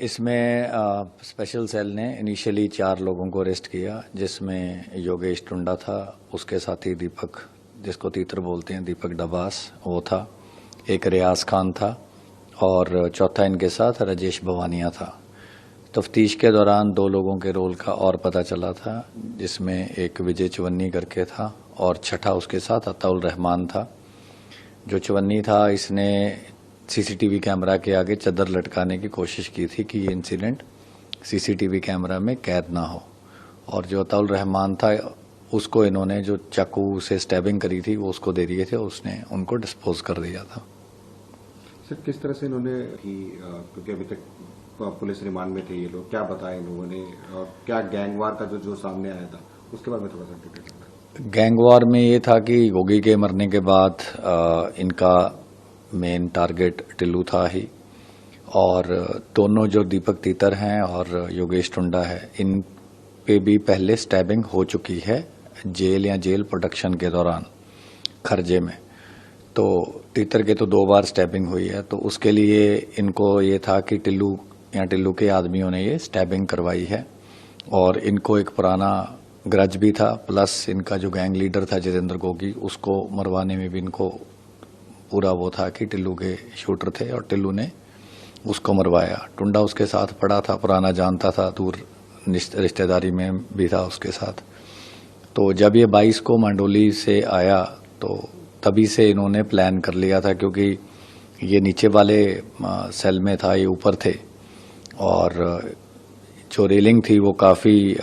इसमें special cell ने initially 4 लोगों को अरेस्ट किया, जिसमें योगेश टुंडा था, उसके साथी दीपक, जिसको तीतर बोलते हैं, दीपक डबास वो था, एक रियाज खान था और चौथा इनके साथ राजेश भवानिया था। तफ्तीश के दौरान 2 लोगों के रोल का और पता चला था, जिसमें एक विजय चवन्नी करके था और छठा उसके साथ अताउल रहमान था। जो चवन्नी था, इसने सीसीटीवी कैमरा के आगे चादर लटकाने की कोशिश की थी कि ये इंसिडेंट सीसीटीवी कैमरा में कैद ना हो, और जो अताउल रहमान था उसको इन्होंने जो चाकू से स्टैबिंग करी थी वो उसको दे दिए थे, उसने उनको डिस्पोज कर दिया था। सर, किस तरह से इन्होंने क्योंकि अभी तक पुलिस रिमांड में थे ये लोग, क्या बताया इन लोगों ने और क्या गैंगवार का जो सामने आया था उसके बारे में थोड़ा सा डिटेल। गैंगवार में ये था कि गोगी के मरने के बाद इनका मेन टारगेट टिल्लू था ही, और दोनों जो दीपक तीतर हैं और योगेश टुंडा है, इन पे भी पहले स्टैबिंग हो चुकी है जेल या जेल प्रोडक्शन के दौरान खर्जे में। तो तीतर के तो 2 बार स्टैबिंग हुई है, तो उसके लिए इनको ये था कि टिल्लू के आदमियों ने ये स्टैबिंग करवाई है, और इनको एक पुराना ग्रज भी था, प्लस इनका जो गैंग लीडर था जितेंद्र गोगी, उसको मरवाने में भी इनको पूरा वो था कि टिल्लू के शूटर थे और टिल्लू ने उसको मरवाया। टुंडा उसके साथ पड़ा था, पुराना जानता था, दूर रिश्तेदारी में भी था उसके साथ। तो जब ये 22 को मंडोली से आया तो तभी से इन्होंने प्लान कर लिया था, क्योंकि ये नीचे वाले सेल में था, ये ऊपर थे, और जो रेलिंग थी वो काफ़ी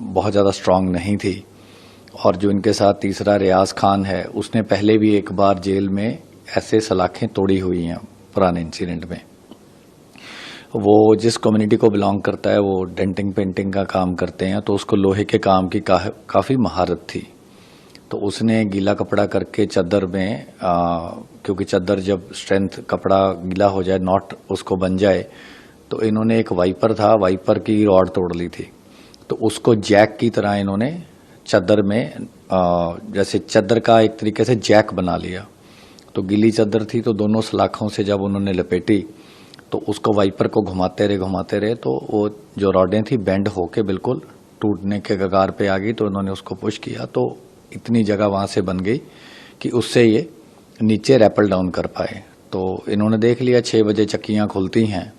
बहुत ज़्यादा स्ट्रांग नहीं थी। और जो इनके साथ तीसरा रियाज खान है, उसने पहले भी एक बार जेल में ऐसे सलाखें तोड़ी हुई हैं पुराने इंसिडेंट में। वो जिस कम्युनिटी को बिलोंग करता है वो डेंटिंग पेंटिंग का काम करते हैं, तो उसको लोहे के काम की काफ़ी महारत थी। तो उसने गीला कपड़ा करके चादर में क्योंकि चादर जब स्ट्रेंथ कपड़ा गीला हो जाए, नॉट उसको बन जाए, तो इन्होंने एक वाइपर था, वाइपर की रॉड तोड़ ली थी, तो उसको जैक की तरह इन्होंने चादर में जैसे चादर का एक तरीके से जैक बना लिया। तो गीली चादर थी, तो दोनों सलाखों से जब उन्होंने लपेटी तो उसको वाइपर को घुमाते रहे, तो वो जो रॉडें थी बेंड होके बिल्कुल टूटने के कगार पे आ गई। तो उन्होंने उसको पुश किया, तो इतनी जगह वहां से बन गई कि उससे ये नीचे रैपल डाउन कर पाए। तो इन्होंने देख लिया 6 बजे चक्कियां खुलती हैं,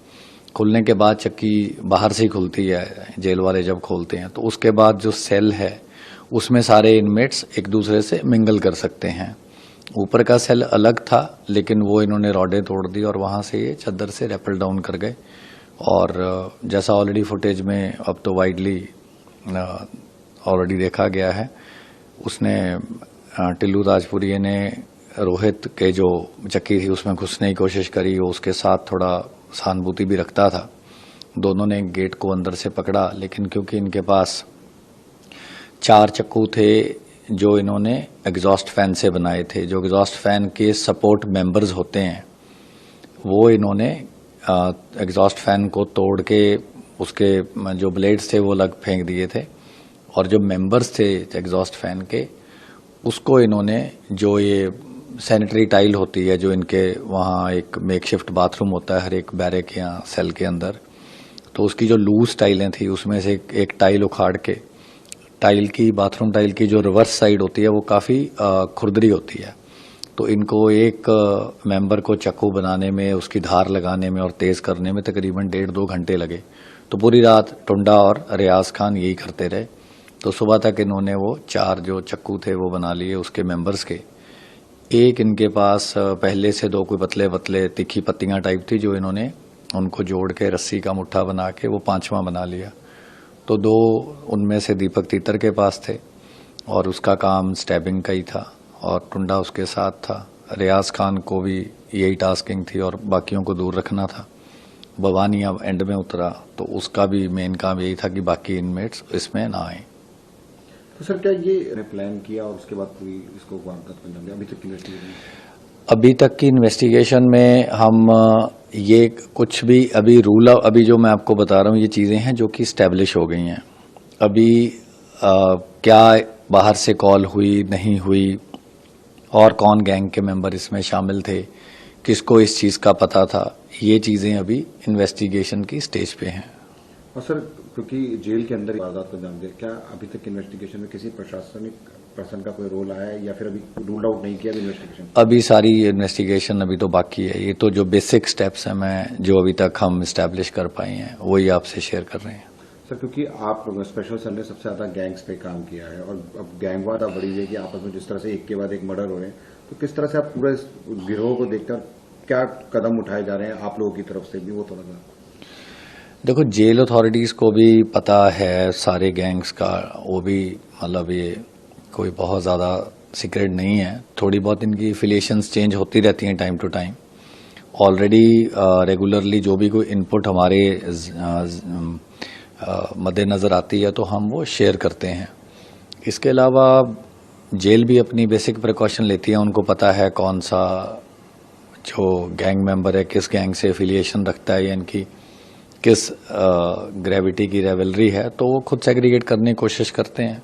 खुलने के बाद चक्की बाहर से ही खुलती है जेल वाले जब खोलते हैं, तो उसके बाद जो सेल है उसमें सारे इनमेट्स एक दूसरे से मिंगल कर सकते हैं। ऊपर का सेल अलग था, लेकिन वो इन्होंने रॉडें तोड़ दी और वहां से ये चादर से रैपल डाउन कर गए। और जैसा ऑलरेडी फुटेज में अब तो वाइडली ऑलरेडी देखा गया है, उसने टिल्लू ताजपुरिये ने रोहित के जो चक्की थी उसमें घुसने की कोशिश करी, वो उसके साथ थोड़ा सहानुभूति भी रखता था। दोनों ने गेट को अंदर से पकड़ा, लेकिन क्योंकि इनके पास 4 चाकू थे जो इन्होंने एग्जॉस्ट फैन से बनाए थे, जो एग्जॉस्ट फैन के सपोर्ट मेंबर्स होते हैं, वो इन्होंने एग्जॉस्ट फैन को तोड़ के उसके जो ब्लेड्स थे वो अलग फेंक दिए थे, और जो मेंबर्स थे एग्जॉस्ट फैन के, उसको इन्होंने जो ये सैनिटरी टाइल होती है, जो इनके वहाँ एक मेकशिफ्ट बाथरूम होता है हर एक बैरक या सेल के अंदर, तो उसकी जो लूज टाइलें थी उसमें से एक टाइल उखाड़ के, टाइल की बाथरूम टाइल की जो रिवर्स साइड होती है वो काफ़ी खुरदरी होती है, तो इनको एक मेंबर को चाकू बनाने में, उसकी धार लगाने में और तेज़ करने में तकरीबन 1.5-2 घंटे लगे। तो पूरी रात टुंडा और रियाज खान यही करते रहे। तो सुबह तक इन्होंने वो 4 जो चाकू थे वो बना लिए उसके मेंबर्स के। एक इनके पास पहले से 2 कोई पतले पतले तीखी पत्तियां टाइप थी, जो इन्होंने उनको जोड़ के रस्सी का मुट्ठा बना के वो 5वां बना लिया। तो 2 उनमें से दीपक तीतर के पास थे और उसका काम स्टैबिंग का ही था, और टुंडा उसके साथ था। रियाज खान को भी यही टास्किंग थी और बाकियों को दूर रखना था। भवानिया एंड में उतरा, तो उसका भी मेन काम यही था कि बाकी इनमेट्स इसमें ना आए। तो सर, क्या ये प्लान किया और उसके बाद पूरी इसको वारदात को अंजाम दिया? अभी तक की इन्वेस्टिगेशन में हम ये कुछ भी अभी रूल अभी जो मैं आपको बता रहा हूँ, ये चीज़ें हैं जो कि स्टैब्लिश हो गई हैं। अभी क्या बाहर से कॉल हुई नहीं हुई, और कौन गैंग के मेंबर इसमें शामिल थे, किसको इस चीज़ का पता था, ये चीज़ें अभी इन्वेस्टिगेशन की स्टेज पे हैं। और सर, क्योंकि जेल के अंदर वारदात को अंजाम दिया, क्या अभी तक इन्वेस्टिगेशन में किसी प्रशासनिक पर्सन का कोई रोल आया है या फिर अभी रूल आउट नहीं किया इन्वेस्टिगेशन? अभी सारी इन्वेस्टिगेशन अभी तो बाकी है। ये तो जो बेसिक स्टेप्स हैं मैं जो अभी तक हम इस्टेब्लिश कर पाए हैं वही आपसे शेयर कर रहे हैं। सर, क्योंकि आप स्पेशल सेल ने सबसे ज्यादा गैंग्स पे काम किया है और अब गैंगवार बढ़ी हुई है कि आपस में जिस तरह से एक के बाद एक मर्डर हो रहे हैं, तो किस तरह से आप पूरे इस गिरोह को देखकर क्या कदम उठाए जा रहे हैं आप लोगों की तरफ से भी, वो थोड़ा सा। देखो, जेल अथॉरिटीज़ को भी पता है सारे गैंग्स का, वो भी मतलब ये कोई बहुत ज़्यादा सीक्रेट नहीं है। थोड़ी बहुत इनकी एफिलिएशंस चेंज होती रहती हैं time to time. Already regularly जो भी कोई इनपुट हमारे मद्देनज़र आती है तो हम वो शेयर करते हैं। इसके अलावा जेल भी अपनी बेसिक प्रिकॉशन लेती है। उनको पता है कौन सा जो गैंग मेंबर है किस गैंग से एफिलिएशन रखता है या इनकी किस ग्रेविटी की रेवलरी है, तो वो खुद सेग्रीगेट करने की कोशिश करते हैं।